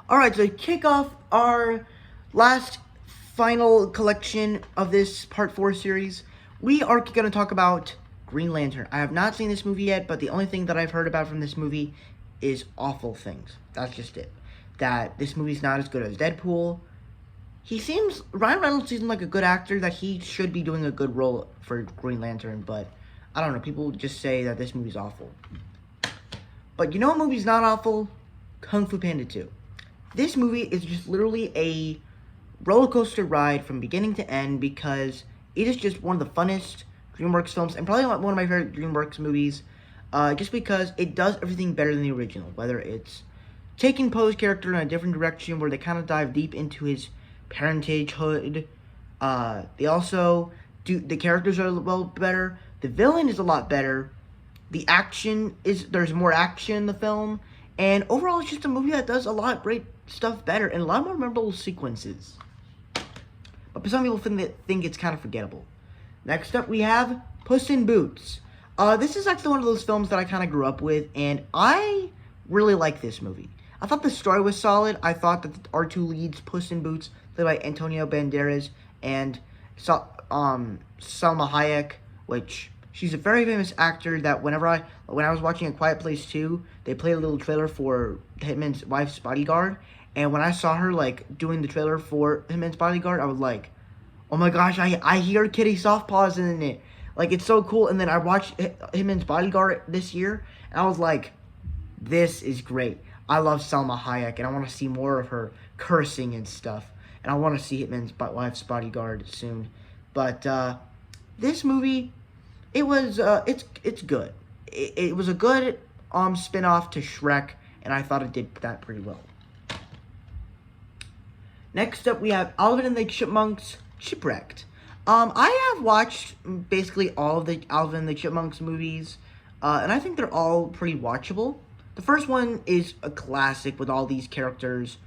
Alright, so to kick off our last final collection of this Part 4 series, we are going to talk about Green Lantern. I have not seen this movie yet, but the only thing that I've heard about from this movie is awful things. That's just it. That this movie's not as good as Deadpool. Ryan Reynolds seems like a good actor, that he should be doing a good role for Green Lantern, but I don't know, people just say that this movie's awful. But you know what movie's not awful? Kung Fu Panda 2. This movie is just literally a roller coaster ride from beginning to end because it is just one of the funnest DreamWorks films and probably one of my favorite DreamWorks movies, just because it does everything better than the original, whether it's taking Poe's character in a different direction where they kind of dive deep into his parentagehood. They also the characters are well better, the villain is a lot better, there's more action in the film, and overall it's just a movie that does a lot of great stuff better and a lot more memorable sequences. But some people think it's kind of forgettable. Next up we have Puss in Boots. This is actually one of those films that I kind of grew up with, and I really like this movie. I thought the story was solid. I thought that our two leads, Puss in Boots, played by Antonio Banderas, and Salma Hayek, which she's a very famous actor that when I was watching A Quiet Place 2, they played a little trailer for Hitman's Wife's Bodyguard, and when I saw her doing the trailer for Hitman's Bodyguard, I was like, oh my gosh, I hear Kitty Softpaws in it. It's so cool. And then I watched Hitman's Bodyguard this year, and I was like, this is great. I love Salma Hayek, and I want to see more of her cursing and stuff. And I want to see Hitman's Wife's Bodyguard soon. But this movie, it's good. It was a good spin-off to Shrek, and I thought it did that pretty well. Next up, we have Alvin and the Chipmunks Shipwrecked. I have watched basically all of the Alvin and the Chipmunks movies, and I think they're all pretty watchable. The first one is a classic with all these characters.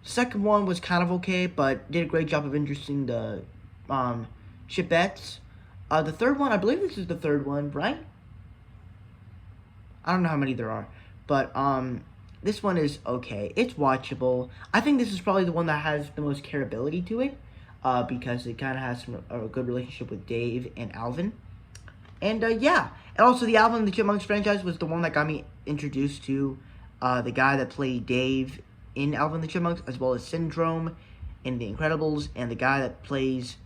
The second one was kind of okay, but did a great job of introducing the Chipettes. The third one, I believe this is the third one, right? I don't know how many there are, but this one is okay. It's watchable. I think this is probably the one that has the most careability to it, because it kind of has a good relationship with Dave and Alvin. And yeah, and also the Alvin and the Chipmunks franchise was the one that got me introduced to the guy that played Dave in Alvin and the Chipmunks, as well as Syndrome in The Incredibles, and the guy that plays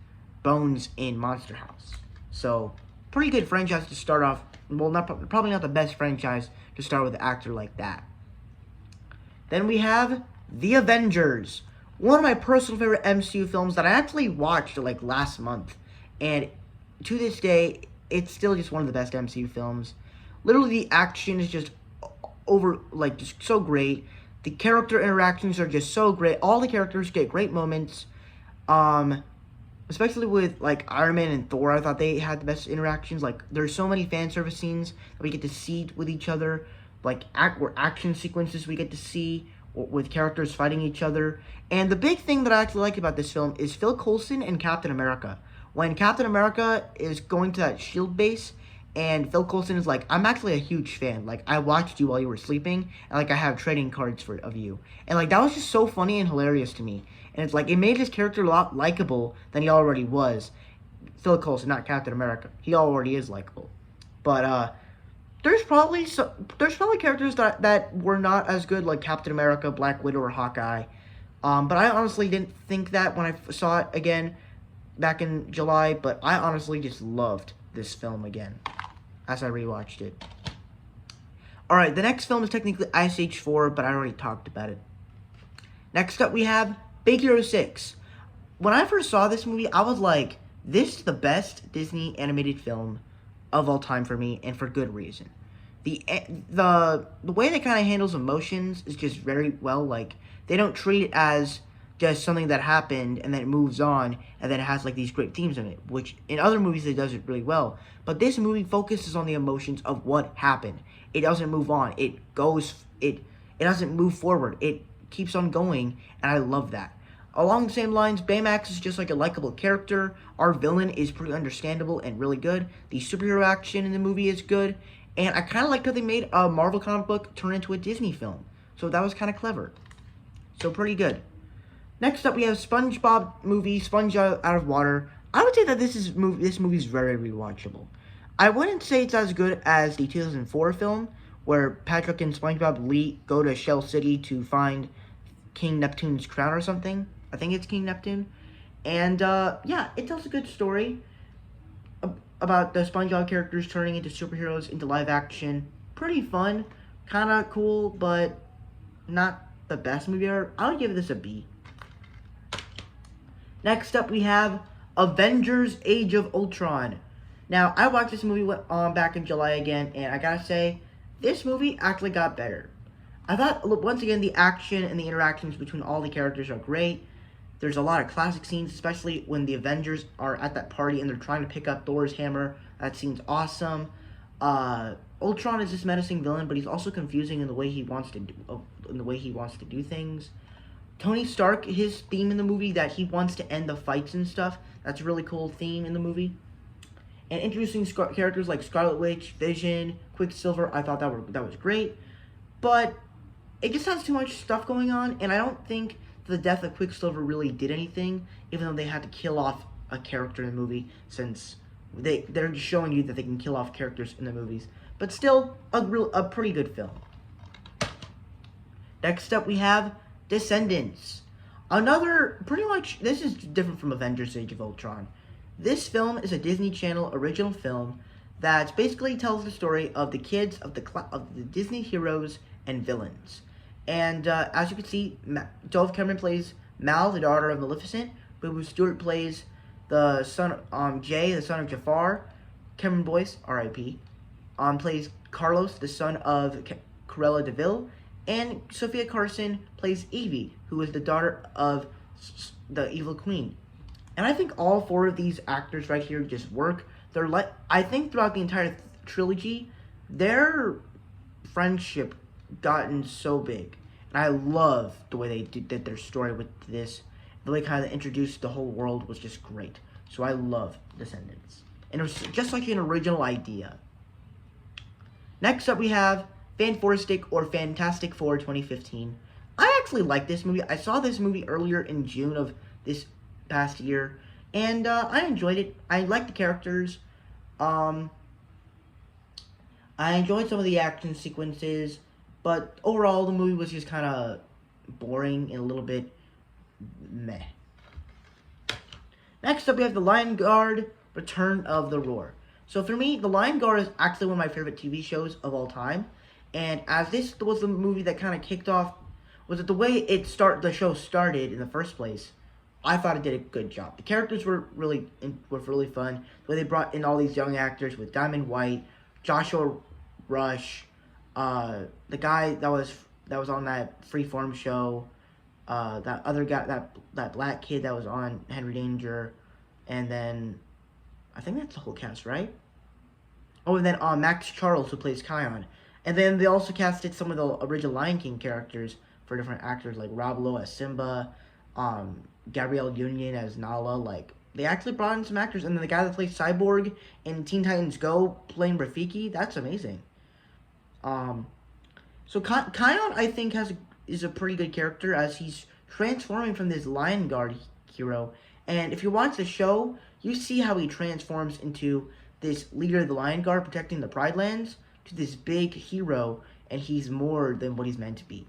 Bones in Monster House. So, pretty good franchise to start off. Well, probably not the best franchise to start with an actor like that. Then we have The Avengers. One of my personal favorite MCU films that I actually watched last month. And to this day, it's still just one of the best MCU films. Literally, the action is just just so great. The character interactions are just so great. All the characters get great moments. Especially with Iron Man and Thor, I thought they had the best interactions. There's so many fan service scenes that we get to see with each other. Or action sequences we get to see with characters fighting each other. And the big thing that I actually like about this film is Phil Coulson and Captain America. When Captain America is going to that S.H.I.E.L.D. base, and Phil Coulson is like, I'm actually a huge fan. I watched you while you were sleeping, and I have trading cards of you. And that was just so funny and hilarious to me. And it's it made his character a lot likable than he already was. Phil Coulson, not Captain America. He already is likable. But there's probably characters that were not as good, like Captain America, Black Widow, or Hawkeye. But I honestly didn't think that when I saw it again back in July. But I honestly just loved this film again as I rewatched it. Alright, the next film is technically Ice Age 4, but I already talked about it. Next up, we have Big Hero 6. When I first saw this movie, I was like, this is the best Disney animated film of all time for me, and for good reason. The way they kind of handles emotions is just very well. They don't treat it as just something that happened and then it moves on and then it has these great themes in it, which in other movies it does it really well. But this movie focuses on the emotions of what happened. It doesn't move on. It doesn't move forward. It keeps on going, and I love that. Along the same lines, Baymax is just a likable character. Our villain is pretty understandable and really good. The superhero action in the movie is good. And I kind of liked how they made a Marvel comic book turn into a Disney film. So that was kind of clever. So pretty good. Next up, we have SpongeBob movie, Sponge Out of Water. I would say that this movie is very rewatchable. I wouldn't say it's as good as the 2004 film, where Patrick and SpongeBob go to Shell City to find King Neptune's crown or something. I think it's King Neptune. And yeah, it tells a good story about the SpongeBob characters turning into superheroes into live action. Pretty fun, kind of cool, but not the best movie ever. I would give this a B. Next up, we have Avengers: Age of Ultron. Now, I watched this movie back in July again, and I gotta say, this movie actually got better. I thought, once again, the action and the interactions between all the characters are great. There's a lot of classic scenes, especially when the Avengers are at that party and they're trying to pick up Thor's hammer. That scene's awesome. Ultron is this menacing villain, but he's also confusing in the way he wants to do things. Tony Stark, his theme in the movie, that he wants to end the fights and stuff. That's a really cool theme in the movie. And introducing characters like Scarlet Witch, Vision, Quicksilver, I thought that was great. But it just has too much stuff going on, and I don't think the death of Quicksilver really did anything, even though they had to kill off a character in the movie, since they're just showing you that they can kill off characters in the movies. But still, a pretty good film. Next up, we have Descendants. Another, pretty much, this is different from Avengers: Age of Ultron. This film is a Disney Channel original film that basically tells the story of the kids of the Disney heroes and villains. And as you can see, Dove Cameron plays Mal, the daughter of Maleficent. Boo Stewart plays the son, Jay, the son of Jafar. Cameron Boyce, R.I.P., plays Carlos, the son of Cruella de Vil. And Sophia Carson plays Evie, who is the daughter of the Evil Queen. And I think all four of these actors right here just work. I think throughout the entire trilogy, their friendship gotten so big. And I love the way they did their story with this. The way kind of introduced the whole world was just great. So I love Descendants. And it was just like an original idea. Next up, we have Fantastic Four 2015. I actually like this movie. I saw this movie earlier in June of this past year, and I enjoyed it. I liked the characters. I enjoyed some of the action sequences, but overall the movie was just kind of boring and a little bit meh. Next up, we have The Lion Guard: Return of the Roar. So for me, The Lion Guard is actually one of my favorite TV shows of all time. And as this was the movie that kind of kicked off, was it the way the show started in the first place, I thought it did a good job. The characters were really fun. The way they brought in all these young actors with Diamond White, Joshua Rush, the guy that was on that Freeform show, that other guy, that black kid that was on Henry Danger, and then I think that's the whole cast, right? Oh, and then Max Charles, who plays Kion. And then they also casted some of the original Lion King characters for different actors, like Rob Lowe as Simba, Gabrielle Union as Nala. Like, they actually brought in some actors. And then the guy that plays Cyborg in Teen Titans Go playing Rafiki, that's amazing. So Kion, I think, is a pretty good character, as he's transforming from this Lion Guard hero. And if you watch the show, you see how he transforms into this leader of the Lion Guard protecting the Pride Lands to this big hero, and he's more than what he's meant to be.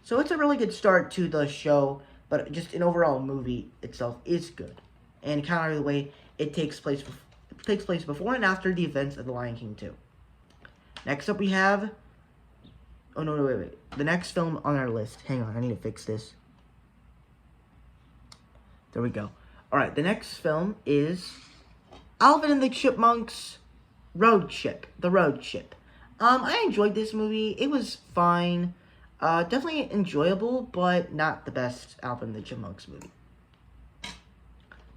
So it's a really good start to the show, but just an overall movie itself is good. And kind of the way it takes place before and after the events of The Lion King 2. Next up, we have... Oh, no, wait. The next film on our list. Hang on, I need to fix this. There we go. Alright, the next film is Alvin and the Chipmunks Road Trip. The Road Trip. I enjoyed this movie. It was fine. Definitely enjoyable, but not the best Alvin and the Chipmunks movie.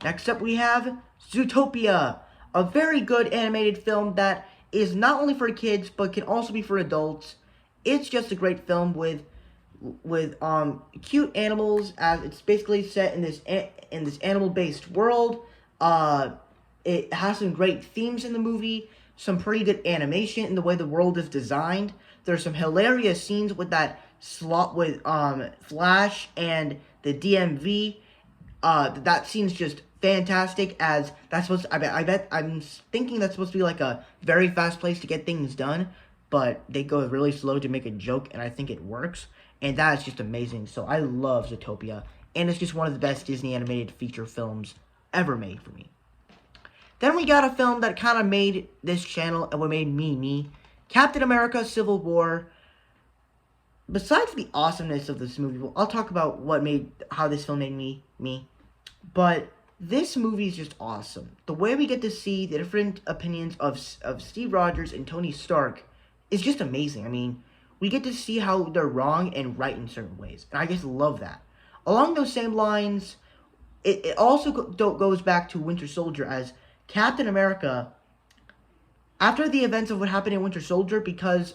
Next up, we have Zootopia. A very good animated film that is not only for kids, but can also be for adults. It's just a great film with cute animals, as it's basically set in this animal-based world. It has some great themes in the movie, some pretty good animation in the way the world is designed. There's some hilarious scenes with that slot with Flash and the DMV. That scene's just fantastic. As that's supposed to, I bet I'm thinking that's supposed to be like a very fast place to get things done, but they go really slow to make a joke, and I think it works. And that is just amazing. So I love Zootopia, and it's just one of the best Disney animated feature films ever made for me. Then we got a film that kind of made this channel and what made me. Captain America: Civil War. Besides the awesomeness of this movie, I'll talk about how this film made me. But this movie is just awesome. The way we get to see the different opinions of Steve Rogers and Tony Stark is just amazing. I mean, we get to see how they're wrong and right in certain ways, and I just love that. Along those same lines, it also goes back to Winter Soldier, as Captain America, after the events of what happened in Winter Soldier, because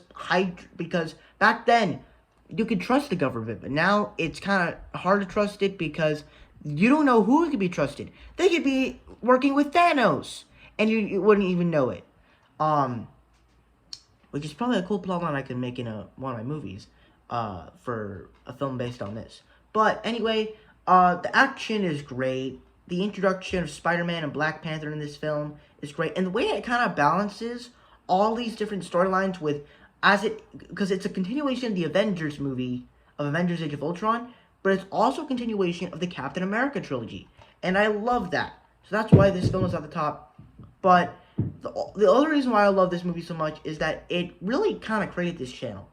back then you could trust the government, but now it's kind of hard to trust it because you don't know who could be trusted. They could be working with Thanos, and you wouldn't even know it. Which is probably a cool plotline I could make in one of my movies, for a film based on this. But anyway, the action is great. The introduction of Spider-Man and Black Panther in this film is great, and the way it kind of balances all these different storylines because it's a continuation of the Avengers movie, of Avengers Age of Ultron, but it's also a continuation of the Captain America trilogy, and I love that. So that's why this film is at the top. But the other reason why I love this movie so much is that it really kind of created this channel.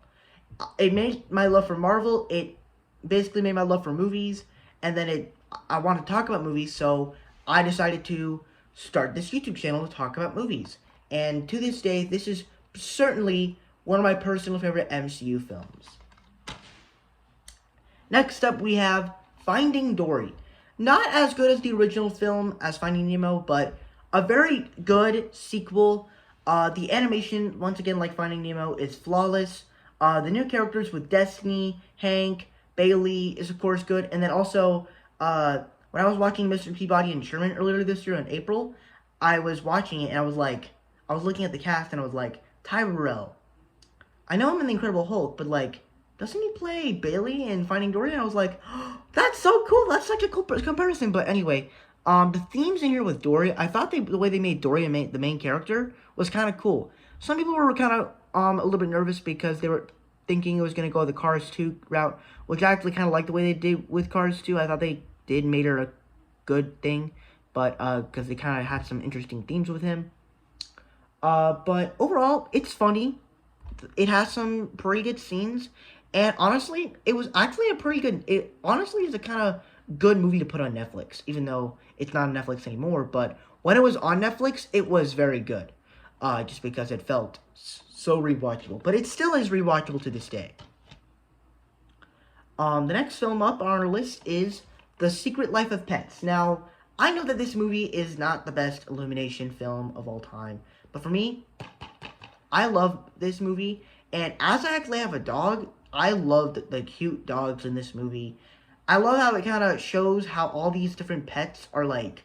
It made my love for Marvel. It basically made my love for movies, and then I want to talk about movies, so I decided to start this YouTube channel to talk about movies. And to this day, this is certainly one of my personal favorite MCU films. Next up, we have Finding Dory. Not as good as the original film as Finding Nemo, but a very good sequel. The animation, once again, like Finding Nemo, is flawless. The new characters with Destiny, Hank, Bailey is, of course, good. And then also, when I was watching Mr. Peabody and Sherman earlier this year in April, I was watching it, and I was looking at the cast, and I was like, Ty Burrell. I know him in The Incredible Hulk, but, like, doesn't he play Bailey in Finding Dory? And I was like, oh, that's so cool. That's such a cool comparison. But anyway, the themes in here with Dory, I thought the way they made Dory the main character was kind of cool. Some people were kind of a little bit nervous because they were thinking it was going to go the Cars 2 route, which I actually kind of liked the way they did with Cars 2. I thought they made her a good thing, but because they kind of had some interesting themes with him. But overall, it's funny. It has some pretty good scenes, and honestly, it was actually a pretty good. It honestly is a kind of good movie to put on Netflix, even though it's not on Netflix anymore. But when it was on Netflix, it was very good, just because it felt so rewatchable. But it still is rewatchable to this day. The next film up on our list is The Secret Life of Pets. Now, I know that this movie is not the best Illumination film of all time, but for me, I love this movie, and as I actually have a dog, I love the cute dogs in this movie. I love how it kind of shows how all these different pets are, like,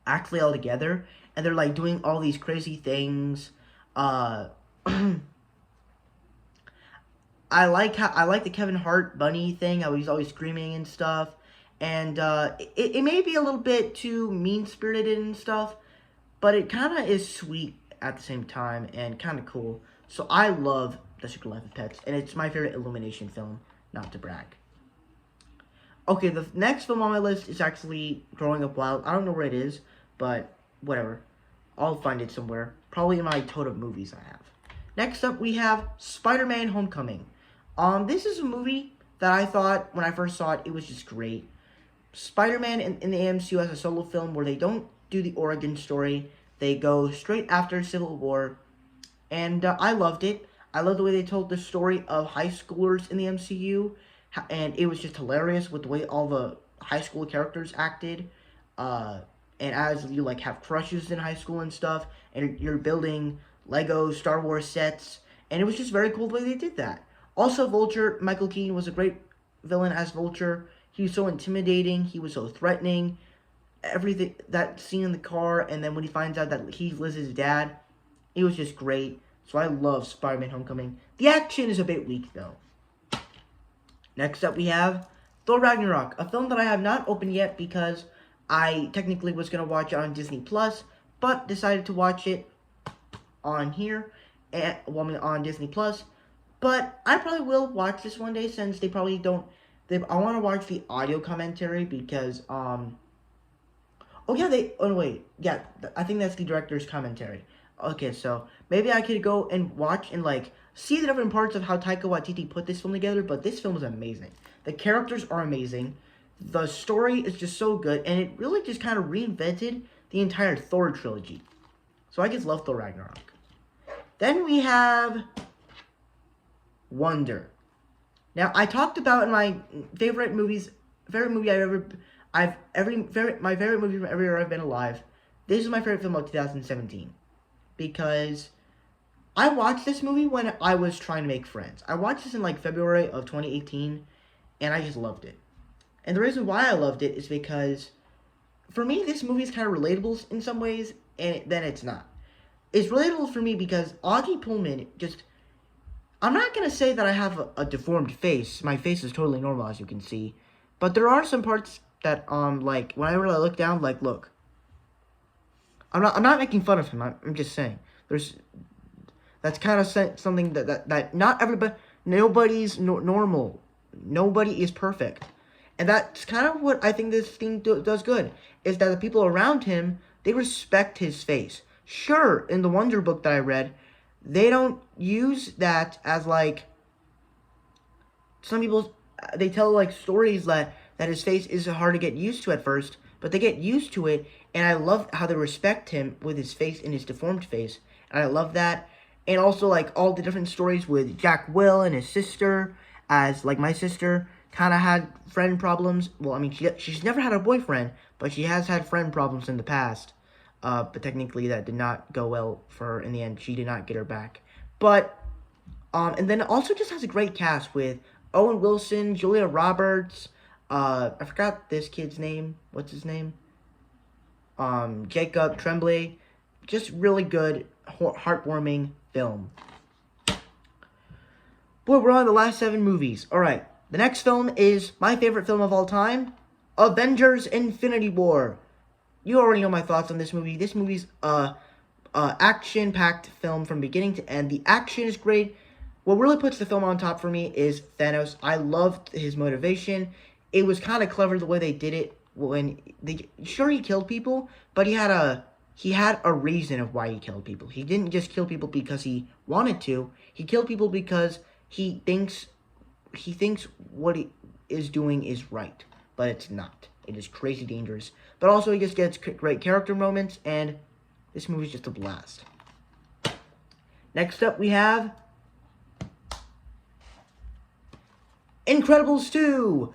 actually all together, and they're, like, doing all these crazy things. I like the Kevin Hart bunny thing, how he's always screaming and stuff, and it may be a little bit too mean-spirited and stuff, but it kind of is sweet at the same time and kind of cool. So I love The Secret Life of Pets, and it's my favorite Illumination film, not to brag. Okay, the next film on my list is actually Growing Up Wild. I don't know where it is, but whatever. I'll find it somewhere. Probably in my total movies I have. Next up, we have Spider-Man Homecoming. This is a movie that I thought, when I first saw it, it was just great. Spider-Man in the MCU has a solo film where they don't do the origin story. They go straight after Civil War, and I loved it. I love the way they told the story of high schoolers in the MCU, and it was just hilarious with the way all the high school characters acted. And as you like have crushes in high school and stuff, and you're building Lego Star Wars sets, and it was just very cool the way they did that. Also, Vulture, Michael Keaton was a great villain as Vulture. He was so intimidating. He was so threatening. Everything, that scene in the car, and then when he finds out that he's Liz's dad, it was just great. So I love Spider-Man Homecoming. The action is a bit weak, though. Next up, we have Thor Ragnarok, a film that I have not opened yet because I technically was going to watch it on Disney Plus, but decided to watch it on here, on Disney Plus. But I probably will watch this one day since they probably don't. I want to watch the audio commentary because oh yeah, I think that's the director's commentary. Okay, so maybe I could go and watch and like see the different parts of how Taika Waititi put this film together, but this film is amazing. The characters are amazing. The story is just so good, and it really just kind of reinvented the entire Thor trilogy. So I just love Thor Ragnarok. Then we have Wonder. Now, I talked about in my favorite movie my favorite movie from every year I've been alive. This is my favorite film of 2017 because I watched this movie when I was trying to make friends. I watched this in like February of 2018, and I just loved it. And the reason why I loved it is because, for me, this movie is kind of relatable in some ways, and then it's not. It's relatable for me because Augie Pullman just... I'm not going to say that I have a deformed face. My face is totally normal, as you can see. But there are some parts that, like, whenever I look down, like, look. I'm not making fun of him. I'm just saying. That's kind of something that not everybody... Nobody's normal. Nobody is perfect. And that's kind of what I think this thing does good. Is that the people around him, they respect his face. Sure, in the Wonder book that I read... They don't use that as, like, some people, they tell, like, stories that his face is hard to get used to at first, but they get used to it, and I love how they respect him with his face and his deformed face, and I love that, and also, like, all the different stories with Jack Will and his sister, as, like, my sister kind of had friend problems. Well, I mean, she's never had a boyfriend, but she has had friend problems in the past. But technically that did not go well for her in the end. She did not get her back. But, and then it also just has a great cast with Owen Wilson, Julia Roberts, I forgot this kid's name. What's his name? Jacob Tremblay. Just really good, heartwarming film. Boy, we're on the last 7 movies. Alright, the next film is my favorite film of all time, Avengers Infinity War. You already know my thoughts on this movie. This movie's action-packed film from beginning to end. The action is great. What really puts the film on top for me is Thanos. I loved his motivation. It was kind of clever the way they did it. Sure, he killed people, but he had a reason of why he killed people. He didn't just kill people because he wanted to. He killed people because he thinks what he is doing is right, but it's not. It is crazy dangerous. But also, he just gets great character moments, and this movie is just a blast. Next up, we have Incredibles 2.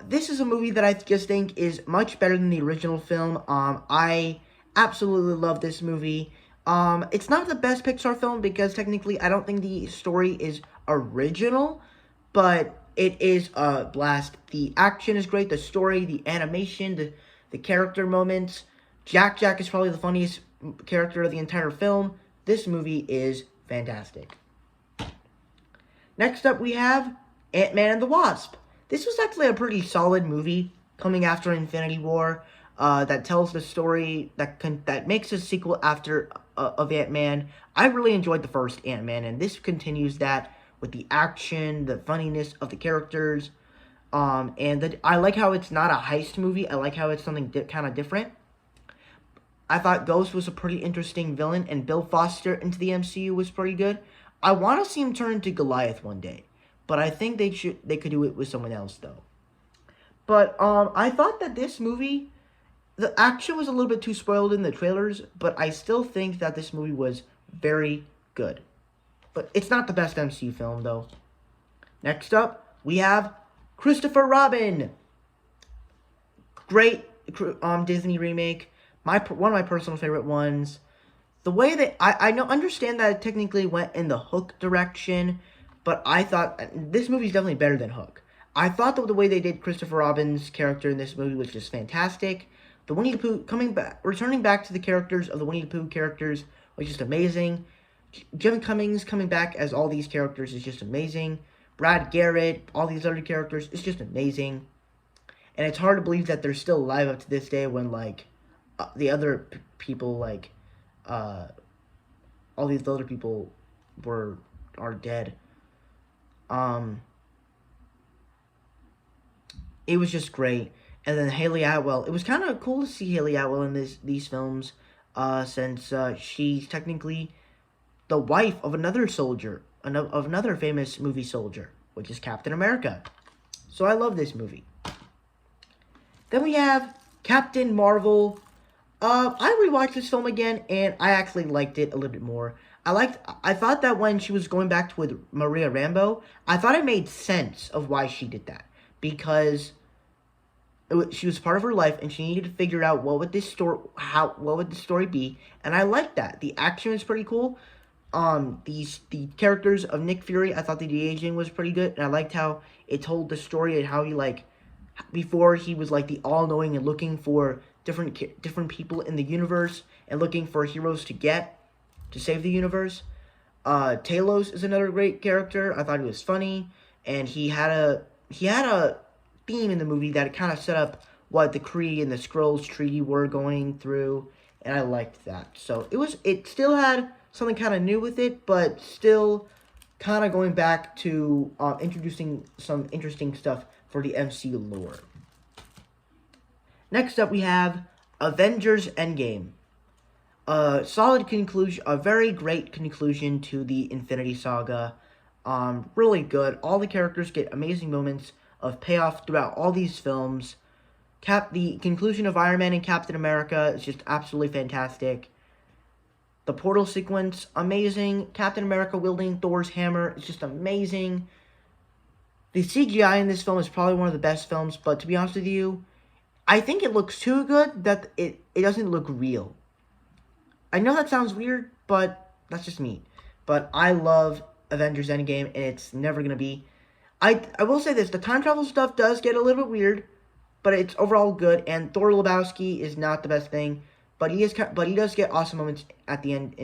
This is a movie that I just think is much better than the original film. I absolutely love this movie. It's not the best Pixar film because technically I don't think the story is original, but it is a blast. The action is great, the story, the animation, the character moments. Jack is probably the funniest character of the entire film. This movie is fantastic. Next up, we have Ant-Man and the Wasp. This was actually a pretty solid movie coming after Infinity War that tells the story that makes a sequel after of Ant-Man. I really enjoyed the first Ant-Man, and this continues that with the action, the funniness of the characters, and I like how it's not a heist movie. I like how it's something kind of different. I thought Ghost was a pretty interesting villain, and Bill Foster into the MCU was pretty good. I want to see him turn into Goliath one day, but I think they could do it with someone else though. But I thought that this movie, the action was a little bit too spoiled in the trailers, but I still think that this movie was very good. But it's not the best MCU film though. Next up, we have Christopher Robin. Great Disney remake. One of my personal favorite ones. The way that I understand that it technically went in the Hook direction, but I thought this movie is definitely better than Hook. I thought that the way they did Christopher Robin's character in this movie was just fantastic. The Winnie the Pooh returning back to the characters of the Winnie the Pooh characters was just amazing. Jim Cummings coming back as all these characters is just amazing. Brad Garrett, all these other characters, it's just amazing. And it's hard to believe that they're still alive up to this day when, like, the other people, like, all these other people are dead. It was just great. And then Haley Atwell. It was kind of cool to see Haley Atwell in these films, since she's technically the wife of another soldier, of another famous movie soldier, which is Captain America. So I love this movie. Then we have Captain Marvel. I rewatched this film again, and I actually liked it a little bit more. I thought that when she was going back with Maria Rambeau, I thought it made sense of why she did that. Because she was part of her life, and she needed to figure out what would the story be, and I liked that. The action was pretty cool. The characters of Nick Fury, I thought the de-aging was pretty good, and I liked how it told the story and how he, like, before he was like the all-knowing and looking for different people in the universe and looking for heroes to save the universe. Talos is another great character. I thought he was funny, and he had a theme in the movie that kind of set up what the Kree and the Skrulls treaty were going through, and I liked that. So it still had something kind of new with it, but still kind of going back to introducing some interesting stuff for the MCU lore. Next up, we have Avengers Endgame. A solid conclusion, a very great conclusion to the Infinity Saga. Really good. All the characters get amazing moments of payoff throughout all these films. The conclusion of Iron Man and Captain America is just absolutely fantastic. The portal sequence, amazing. Captain America wielding Thor's hammer is just amazing. The CGI in this film is probably one of the best films, but to be honest with you, I think it looks too good that it doesn't look real. I know that sounds weird, but that's just me. But I love Avengers Endgame, and it's never going to be... I will say this, the time travel stuff does get a little bit weird, but it's overall good, and Thor Lebowski is not the best thing, but he does get awesome moments at the end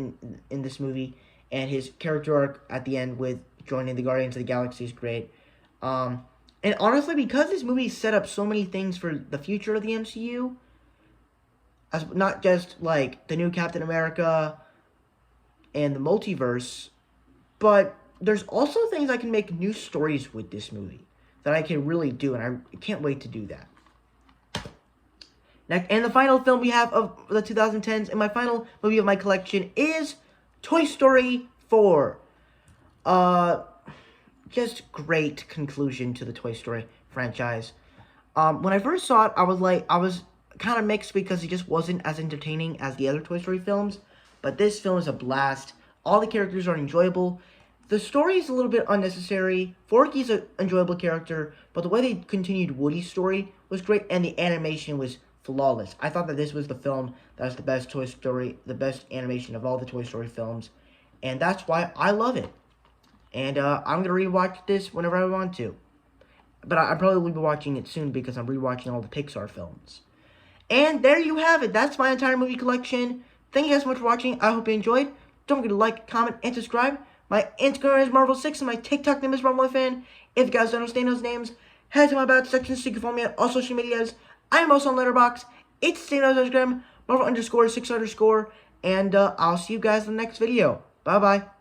in this movie, and his character arc at the end with joining the Guardians of the Galaxy is great. And honestly, because this movie set up so many things for the future of the MCU, as not just like the new Captain America and the multiverse, but there's also things I can make new stories with this movie that I can really do, and I can't wait to do that. Next, and the final film we have of the 2010s, and my final movie of my collection is Toy Story 4. Just great conclusion to the Toy Story franchise. When I first saw it, I was kind of mixed because it just wasn't as entertaining as the other Toy Story films, but this film is a blast. All the characters are enjoyable. The story is a little bit unnecessary. Forky's an enjoyable character, but the way they continued Woody's story was great, and the animation was flawless. I thought that this was the film that was the best Toy Story, the best animation of all the Toy Story films, and that's why I love it. And I'm going to rewatch this whenever I want to. But I probably will be watching it soon because I'm rewatching all the Pixar films. And there you have it. That's my entire movie collection. Thank you guys so much for watching. I hope you enjoyed. Don't forget to like, comment, and subscribe. My Instagram is Marvel6 and my TikTok name is MarvelFan. If you guys don't understand those names, head to my about section so you can follow me on all social medias. I am also on Letterboxd. It's the same as Instagram, Marvel_6_. And I'll see you guys in the next video. Bye-bye.